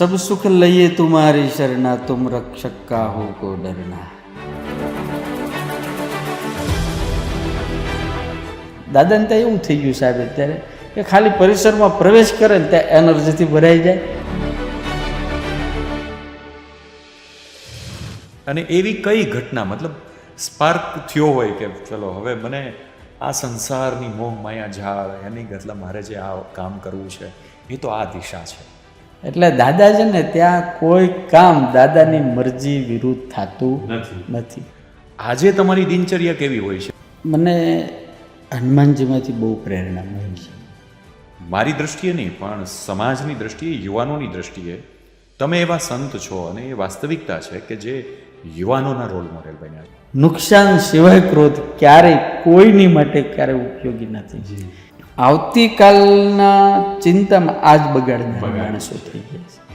सब सुख लइए तुम्हारी शरणा, तुम रक्षक का हो को डरना। દાદાને ત્યાં એવું થઈ ગયું સાહેબ અત્યારે કે ખાલી પરિસરમાં પ્રવેશ કરે ને ત્યાં એનર્જીથી ભરાઈ જાય. અને એવી કઈ ઘટના મતલબ સ્પાર્ક થયો હોય કે ચલો હવે મને આ સંસારની મોહ માયા ઝાળ એની એટલે મારે જે આ કામ કરવું છે એ તો આ દિશા છે. એટલે દાદા છે ને ત્યાં કોઈ કામ દાદાની મરજી વિરુદ્ધ થતું નથી. આજે તમારી દિનચર્યા કેવી હોય છે? મને હનુમાનજીમાંથી બહુ પ્રેરણા મળી છે. મારી દ્રષ્ટિએ નહીં પણ સમાજની દ્રષ્ટિએ, યુવાનોની દ્રષ્ટિએ તમે એવા સંત છો અને એ વાસ્તવિકતા છે કે જે યુવાનોના રોલ મોડેલ બન્યા છે. નુકસાન સિવાય ક્રોધ ક્યારેય કોઈની માટે ક્યારેય ઉપયોગી નથી. આવતીકાલના ચિંતામાં આજ બગાડનાર માણસો થઈ ગયા છે.